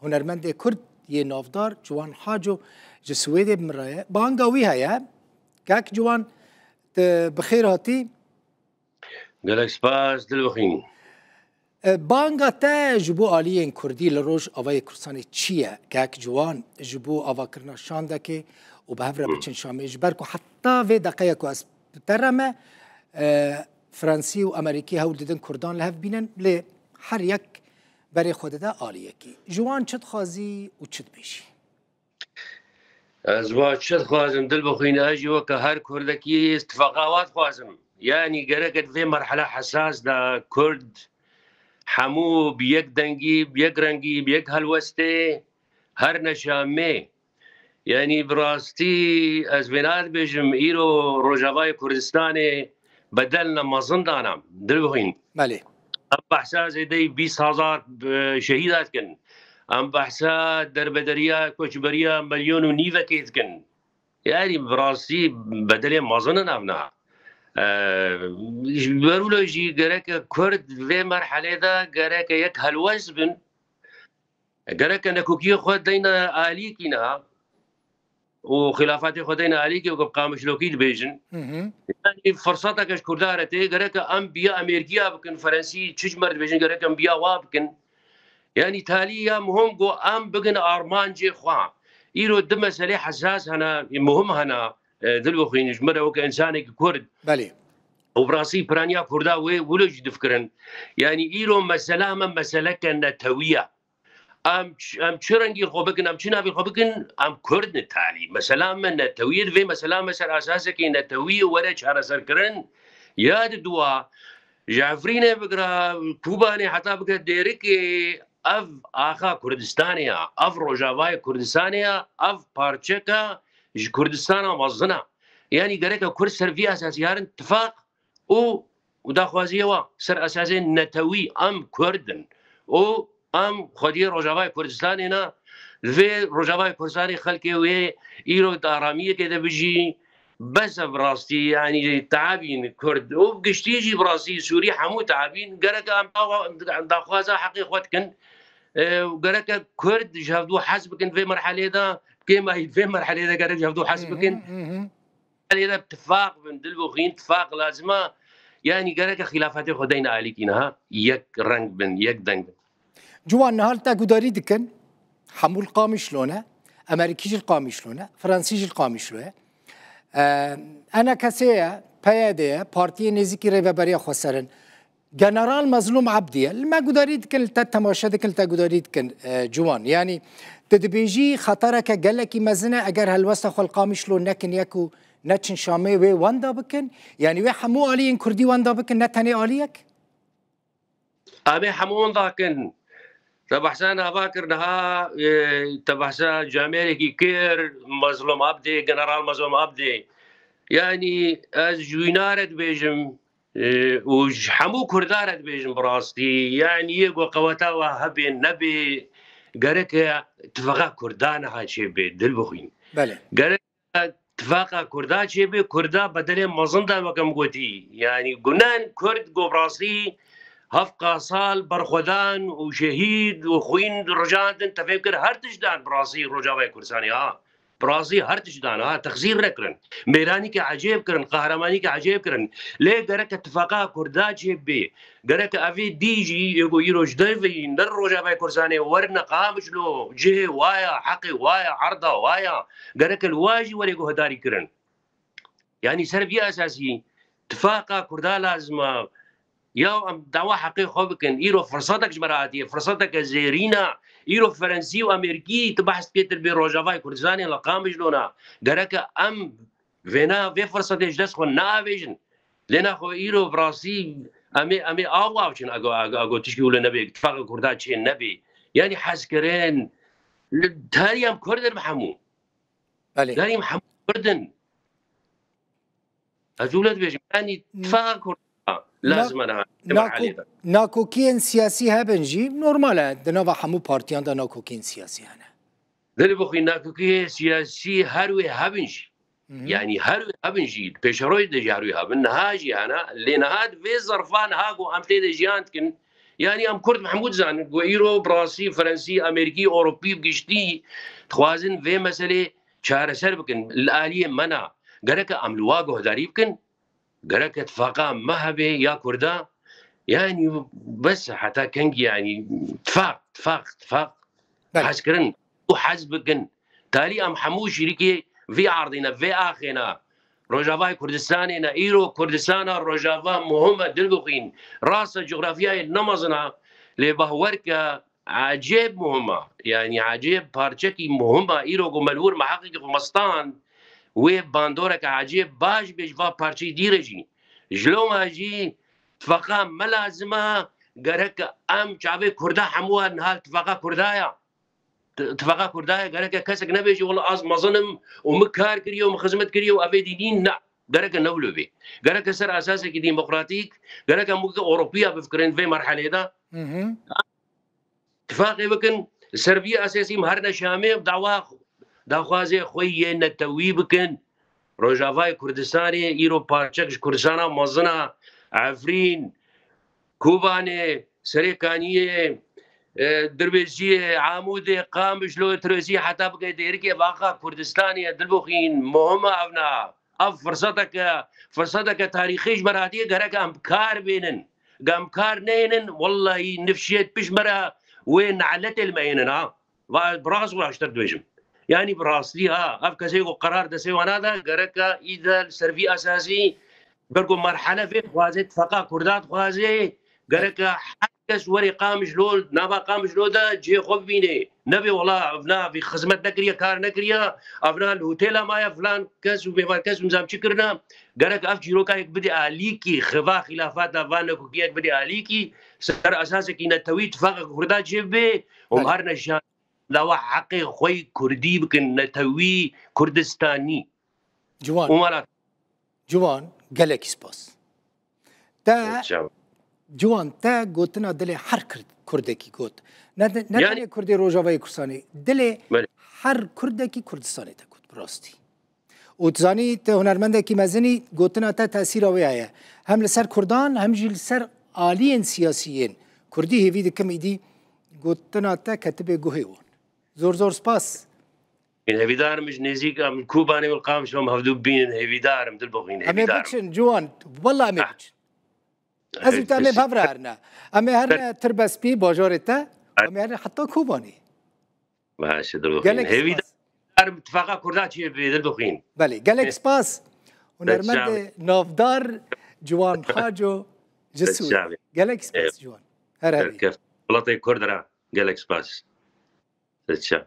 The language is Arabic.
هنرمند کرد یه نافدار جوان حاجو جسویده بمرایه بانگاوی هیا کاک جوان بخیر هاتی گلک سپاس دل بخین بانگا تا جبو آلیین کردی لروج آوای کردستانی چیه کاک جوان جبو آوا کرنا شانده که و به هفره بچن شامه جبر که حتی وی دقیقه که از ترمه فرانسی و امریکی هول دیدن کردان لهف بینن لی هر یک برای خود ده آلیه کی جوان چت خوازی و چت بیشی از وا چت خوازم دل بخین اجی و که هر کردکی اتفاقات خوازم یعنی گرکت في مرحله حساس دا کرد حمو بیک دنگی بیک رنگی بیک هلوسته هر نشامه یعنی براستی از بناد بجم ایرو روجاوای کردستان بدلنا مازن دانم دل بخین بله ام بحثا زیدی 20,000 شهیدات کن ام بحثا دربدریا کوچبریا مليون و نیو کیت کن یعنی براستی بدل مازن نامنا برولوجی گرک کرد و مرحله دا گرک یک هلوز بن گرک نکوکی خود دینا عالی کینا و خلافات خدينا عليك وقام شلوكيد بيجن يعني فرصتك اش كردارتي قالك انبياء امريكيه بكن فرنسي تشمر بيجن قالك انبياء وابكن يعني تاليا مهم جو ام بكن ارمانجي خوا يرو دم مساله حساس هنا مهم هنا دلو خين جمره وكانسان كرد بله وبراسي برانيا كردا ولج دفكرن يعني يرو مساله كان تويه ام چرنگی خو بکن ام چنا خو بکن ام کرد نتالی مثلا من نتویر و مثلا مثلا اساسه کی نتوی ولا چهار سر کرن یاد دوا جعفرین بقرا کوبانی حتی بقرا دیرک اف آخا کردستانیا اف روجاوای کردستانیا اف پارچکا کردستان مزنا یعنی گرک کرد سروی اساسی هر اتفاق او وداخوازیه وا سر اساسی نتوی ام کردن او ام خودی روجاوای کردستان اینا و روجاوای کردستانی خلقی و ایرو دارامیه که دبجی بس براستی یعنی تعابین کرد و گشتیجی براستی سوری همو تعابین گرک ام داخوازا حقی خود کن گرک کرد جهدو حسب کن في مرحله دا كما في مرحله دا گرک جهدو حسب کن هذا اتفاق من دل بخين اتفاق لازمه يعني گرک خلافات خدينا عليكينها يك رنگ بن يك دنگ جوان نهال تاكوداري دكن حمول قامي شلونه امريكيش القامي شلونه فرنسيش القامي شلونه انا كسيه بياديه بارتي نزيكي ريفابريا خسرن جنرال مظلوم عبديه ما قداري دكن تماشا دكن تاكوداري دكن جوان يعني تدبيجي خطرك قالك مزنه اگر هالوسط خو القامي شلون نكن يكو نتشن شامي وي واندا بكن يعني وي حمو علي كردي واندا بكن نتاني عليك ابي حمون ذاكن تبحثان باكر نها تبحثان جامعي كير مظلوم عبدي جنرال مظلوم عبدي يعني از جوينارت بيجم وحمو كردارت بيجم براستي يعني يقو قوتا وهبي نبي قرك اتفاقا كردان هاشي بي دل بخين بله قرك اتفاقا كردان شي بي كردا بدل مظندا وكم قوتي يعني قنان كرد قو براستي هفقا صال برخودان وشهيد وخوين رجاند انت فكر هر تجدان براسي رجاوي كرساني براسي هر تجدان تخزير ركرن ميراني كعجيب كرن قهرماني كعجيب كرن ليه قرك اتفاقا كردا جيب بي قرك افي ديجي يقول يروج دايفي ندر رجاوي كرساني ورنا قامش له جه وايا حقي وايا عرضه وايا قرك الواجي وريقو هداري كرن يعني سربيا اساسي اتفاقا كردا لازم يا دعوة حقيقي خوبكن إيرو فرصتك جمراتية فرصتك زيرينا إيرو فرنسي وأمريكي تبحث كتر بروجافاي كردستاني لقام جلونا قرك أم فينا في فرصة جلس خو نافيجن لنا خو إيرو براسي أمي أواوشن أقو تشكي ولا نبي اتفاق كردات شيء نبي يعني حسكرين تاريام كردن محمو تاريام محمو كردن أزولت بيجي يعني اتفاق كردن لازم انا ناكوكين سياسي هبنجي نورماله دنوا حمو بارتيان دا ناكوكين سياسي انا دل بخي ناكوكي سياسي هروي هبنجي يعني هروي هبنجي بيشروي دجي هروي هبن هاجي انا لين هاد في ظرفان هاغو امتي دجيانتكن يعني ام كرد محمود زان وإيرو براسي فرنسي أمريكي أوروبي بقشتي تخوازن في مسألة شهر سر بكن الآلية منا قرك ام الواقع داري بكن قرك اتفاقا مهبه يا كردا يعني بس حتى كنج يعني اتفاق حسكرن وحزبكن تالي ام حمو شريكي في عرضنا في اخنا روجافا كردستاننا ايرو كردستانا روجافا مهمه دلبقين راس جغرافيا نمزنا لبهورك عجيب مهمه يعني عجيب بارتشكي مهمه ايرو ملور محقق خمستان وباندورك عجيب باش بيجفا بارتشي ديرجي جلو اجي اتفاقا ملازمه قرك ام شعبي كردا حموها نهار اتفاقا كردايا اتفاقا كردايا قرك كسك نبيجي والله از مظنم ومكار كريو ومخزمت كريو ابي دينين لا قرك نولو بي قرك سر اساسي ديمقراطيك قرك ممكن اوروبيه بفكرين في مرحله ده اتفاقي بكن سربيه اساسي مهرنا شامي بدعوا داخوازي خوي نتوي بكن روجافاي كردستاني ايرو بارتشكش كردستانا مزنا عفرين كوباني سريكانيه دربيجيه عامودي قامش لو ترسي حتى بقى ديركي باقا كردستاني دلبوخين مهمه ابنا اف فرصتك تاريخيش مراتي غرك امكار بينن امكار نينن والله نفشيت بشمره وين علت الميننا براس ولا اشتر دوجم يعني براسلي اف كسيغو قرار دسي وانا غرك اذا السرفي اساسي برقو مرحله في خوازت فقا كردات خوازي غرك حكس وري قام جلول نابا قام جلودا جي خوب بيني نبي والله افنا في خدمت نكريا كار نكريا افنا الهوتيل مايا فلان كاس وبمركز مزام شكرنا غرك اف جيروكا بدي اليكي خفا خلافات فانكو كيك بدي اليكي سر اساسك ان تويت فقا كردات جيبي ومهرنا الشان لو حقي خوي كردي بكن نتوي كردستاني جوان قالك سباس تا جوان تا قوتنا دلي حر كردكي قوت يعني كردي روجافاي كردستاني دلي حر كردكي كردستاني تا قوت براستي وتزاني تا هنرمندكي مزني قوتنا تا تأثير ويايا هم لسر كردان هم جي لسر آليين سياسيين كردي هيفيد كم ايدي قوتنا تا كتبه قهيون زور سباس هيفيدار مش نزيك من كوباني والقامش هم هفدوب بين هيفيدار مثل بغين هيفيدار أمي بكشن جوان والله أمي بكشن أزم تأمي بفرارنا أمي هرنا تربس بي باجورتا أمي هرنا حتى كوباني ماشي دلبغين هيفيدار اتفاقا كردات شيء بدلبغين بلي قالك سباس ونرمد نافدار جوان حاجو جسوي قالك سباس جوان كيف بلطي كردرا قالك سباس الشعب